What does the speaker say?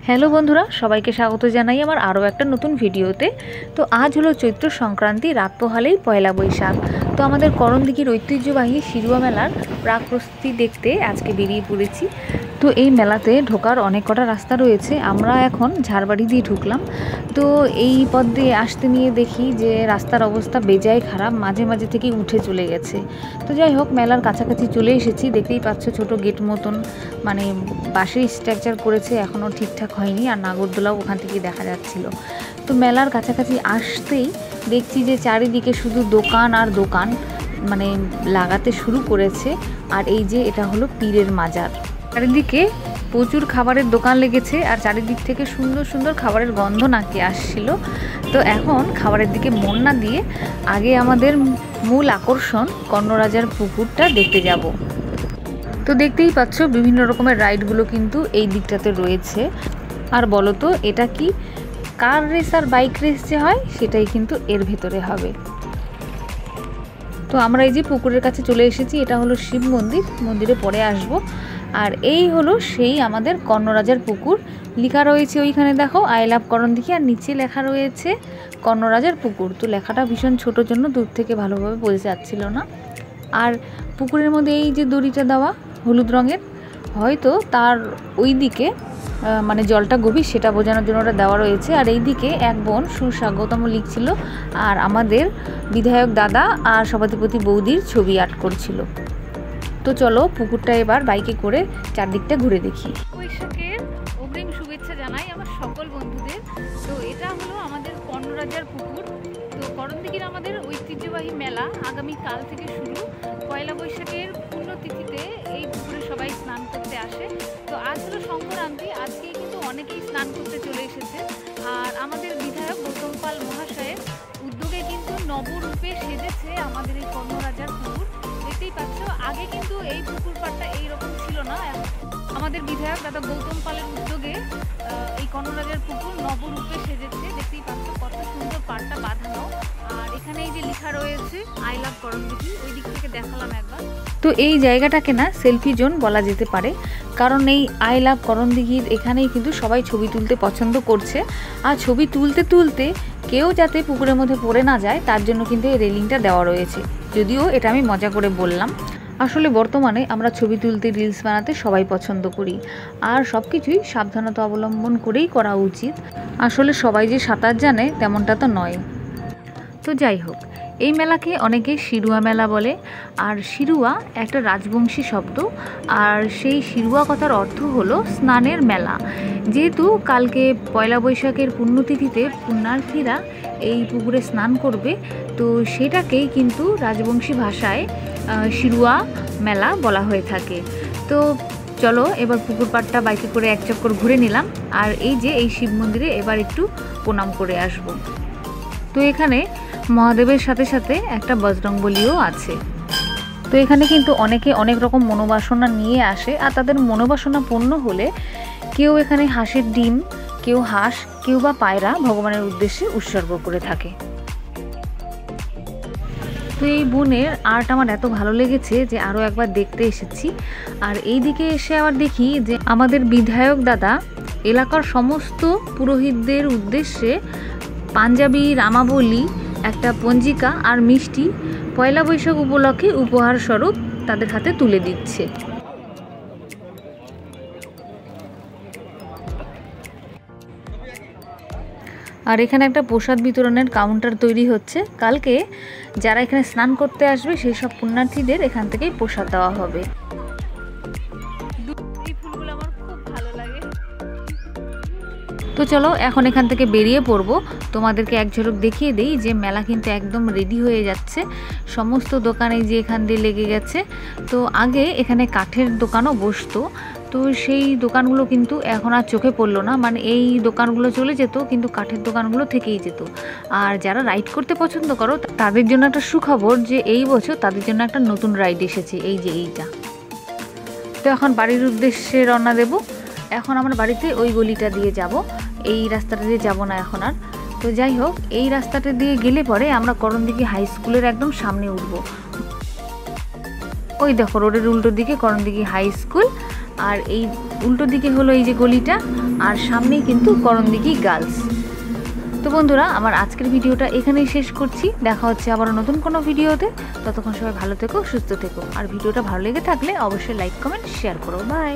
Hello বন্ধুরা, সবাইকে স্বাগত জানাই আমার আরও একটা নতুন ভিডিওতে। তো আজ হলো চৈত্র সংক্রান্তি, রাত পোহালেই পয়লা বৈশাখ। তো আমাদের করণদিঘির ঐতিহ্যবাহী শিরুয়া মেলার প্রাক প্রস্তুতি দেখতে আজকে বেরিয়ে পড়েছি। তো এই মেলাতে ঢোকার অনেক কটা রাস্তা রয়েছে, আমরা এখন ঝাড়বাড়ি দিয়ে ঢুকলাম। তো এই পথ দিয়ে আসতে নিয়ে দেখি যে রাস্তার অবস্থা বেজায় খারাপ, মাঝে মাঝে থেকেই উঠে চলে গেছে। তো যাই হোক, মেলার কাছাকাছি চলে এসেছি। দেখতেই পাচ্ছ ছোট গেট মতন, মানে বাঁশের স্ট্রাকচার করেছে, এখনও ঠিকঠাক হয়নি, আর নাগরদোলাও ওখান থেকে দেখা যাচ্ছিল। তো মেলার কাছাকাছি আসতেই দেখছি যে চারিদিকে শুধু দোকান আর দোকান, মানে লাগাতে শুরু করেছে। আর এই যে এটা হলো পীরের মাজার, চারিদিকে প্রচুর খাবারের দোকান লেগেছে, আর চারিদিক থেকে সুন্দর সুন্দর খাবারের গন্ধ নাকে আসছিল। তো এখন খাবারের দিকে মন না দিয়ে আগে আমাদের মূল আকর্ষণ কর্ণরাজার পুকুরটা দেখতে যাব। তো দেখতেই পাচ্ছ বিভিন্ন রকমের রাইডগুলো কিন্তু এই দিকটাতে রয়েছে। আর বলো তো, এটা কি কার রেস আর বাইক রেস যে হয়, সেটাই কিন্তু এর ভেতরে হবে। তো আমরা এই যে পুকুরের কাছে চলে এসেছি, এটা হলো শিব মন্দির, মন্দিরে পরে আসব। আর এই হলো সেই আমাদের কর্ণরাজার পুকুর, লেখা রয়েছে ওইখানে দেখো আই লাভ করণদিঘি, আর নিচে লেখা রয়েছে কর্ণরাজার পুকুর। তো লেখাটা ভীষণ ছোটোর জন্য দূর থেকে ভালোভাবে বোঝা যাচ্ছিল না। আর পুকুরের মধ্যে এই যে দড়িটা দেওয়া হলুদ রঙের, হয়তো তার ওই দিকে মানে জলটা গভীর, সেটা বোঝানোর জন্য ওটা দেওয়া রয়েছে। আর এই দিকে এক বোন সুস্বাগতম লিখছিল, আর আমাদের বিধায়ক দাদা আর সভাধিপতি বৌদির ছবি আর্ট করছিল। তো চলো পুকুরটা এবার বাইকে করে চারদিকটা ঘুরে দেখি। বৈশাখের অগ্রিম শুভেচ্ছা জানাই আমার সকল বন্ধুদের। তো এটা হলো আমাদের কর্ণরাজার পুকুর। তো করণদিঘির আমাদের ঐতিহ্যবাহী মেলা আগামীকাল থেকে শুরু। পয়লা বৈশাখের পুণ্যতিথিতে এই পুকুরে সবাই স্নান করতে আসে। তো আজ হলো সংক্রান্তি, আজকেই কিন্তু অনেকেই স্নান করতে চলে এসেছে। আর আমাদের বিধায়ক গৌতম পাল মহাশয়ের উদ্যোগে কিন্তু নবরূপে সেজেছে আমাদের এই কর্ণরাজার পুকুর। দেখতেই পাচ্ছ, আগে কিন্তু এই পুকুর পাড়টা এইরকম ছিল না। আমাদের বিধায়ক দাদা গৌতম পালের উদ্যোগে এই কর্ণরাজার পুকুর নবরূপে সেজেছে। দেখতেই পাচ্ছ কত সুন্দর পাড়টা বাঁধানো। আর এখানে এই যে লেখা রয়েছে আই লাভ করণদিঘি, ওই দিক থেকে দেখালাম একবার। তো এই জায়গাটাকে না সেলফি জোন বলা যেতে পারে, কারণ এই আই লাভ করণদিঘির এখানেই কিন্তু সবাই ছবি তুলতে পছন্দ করছে। আর ছবি তুলতে তুলতে কেউ যাতে পুকুরের মধ্যে পড়ে না যায়, তার জন্য কিন্তু এই রেলিংটা দেওয়া রয়েছে। যদিও এটা আমি মজা করে বললাম, আসলে বর্তমানে আমরা ছবি তুলতে, রিলস বানাতে সবাই পছন্দ করি, আর সব কিছুই সাবধানতা অবলম্বন করেই করা উচিত। আসলে সবাই যে সাঁতার জানে তেমনটা তো নয়। তো যাই হোক, এই মেলাকে অনেকে শিরুয়া মেলা বলে। আর শিরুয়া একটা রাজবংশী শব্দ, আর সেই শিরুয়া কথার অর্থ হলো স্নানের মেলা। যেহেতু কালকে পয়লা বৈশাখের পুণ্যতিথিতে পুণ্যার্থীরা এই পুকুরে স্নান করবে, তো সেটাকেই কিন্তু রাজবংশী ভাষায় শিরুয়া মেলা বলা হয়ে থাকে। তো চলো এবার পুকুর পাড়টা বাইকে করে এক চক্কর ঘুরে নিলাম। আর এই যে এই শিব মন্দিরে এবার একটু প্রণাম করে আসব। তো এখানে মহাদেবের সাথে সাথে একটা বজরংবলীও আছে। তো এখানে কিন্তু অনেকে অনেক রকম মনোবাসনা নিয়ে আসে, আর তাদের মনোবাসনা পূর্ণ হলে কেউ এখানে হাঁসের ডিম, কেউ হাঁস, কেউ বা পায়রা ভগবানের উদ্দেশ্যে উৎসর্গ করে থাকে। তো এই বনের আর্ট আমার এত ভালো লেগেছে যে আরও একবার দেখতে এসেছি। আর এই দিকে এসে আবার দেখি যে আমাদের বিধায়ক দাদা এলাকার সমস্ত পুরোহিতদের উদ্দেশ্যে পাঞ্জাবি রামাবলী, একটা পঞ্জিকা আর মিষ্টি পয়লা বৈশাখ উপলক্ষে উপহার স্বরূপ তাদের হাতে তুলে দিচ্ছে। আর এখানে একটা প্রসাদ বিতরণের কাউন্টার তৈরি হচ্ছে। কালকে যারা এখানে স্নান করতে আসবে সেই সব পুণ্যার্থীদের এখান থেকেই প্রসাদ দেওয়া হবে। এই ফুলগুলো আমার খুব ভালো লাগে। তো চলো এখন এখান থেকে বেরিয়ে পড়বো। তোমাদেরকে এক ঝলক দেখিয়ে দিই যে মেলা কিন্তু একদম রেডি হয়ে যাচ্ছে, সমস্ত দোকানে যে এখান দিয়ে লেগে গেছে। তো আগে এখানে কাঠের দোকানও বসতো, তো সেই দোকানগুলো কিন্তু এখন আর চোখে পড়লো না, মানে এই দোকানগুলো চলে যেত, কিন্তু কাঠের দোকানগুলো থেকেই যেত। আর যারা রাইড করতে পছন্দ করো তাদের জন্য একটা সুখবর যে এই বছর তাদের জন্য একটা নতুন রাইড এসেছে, এই যে এইটা। তো এখন বাড়ির উদ্দেশ্যে রওনা দেব। এখন আমরা বাড়িতে ওই গলিটা দিয়ে যাব, এই রাস্তাটা দিয়ে যাব না এখন আর। তো যাই হোক, এই রাস্তাটা দিয়ে গেলে পরে আমরা করণদিঘি হাই স্কুলের একদম সামনে উঠব। ওই দেখো রোডের উল্টো দিকে করণদিঘি হাই স্কুল, আর এই উল্টো দিকে হলো এই যে গলিটা, আর সামনেই কিন্তু করণদিঘি গার্লস। তো বন্ধুরা, আমার আজকের ভিডিওটা এখানেই শেষ করছি। দেখা হচ্ছে আবারও নতুন কোনো ভিডিওতে। ততক্ষণ সবাই ভালো থেকো, সুস্থ থেকো। আর ভিডিওটা ভালো লেগে থাকলে অবশ্যই লাইক, কমেন্ট, শেয়ার করো। বাই।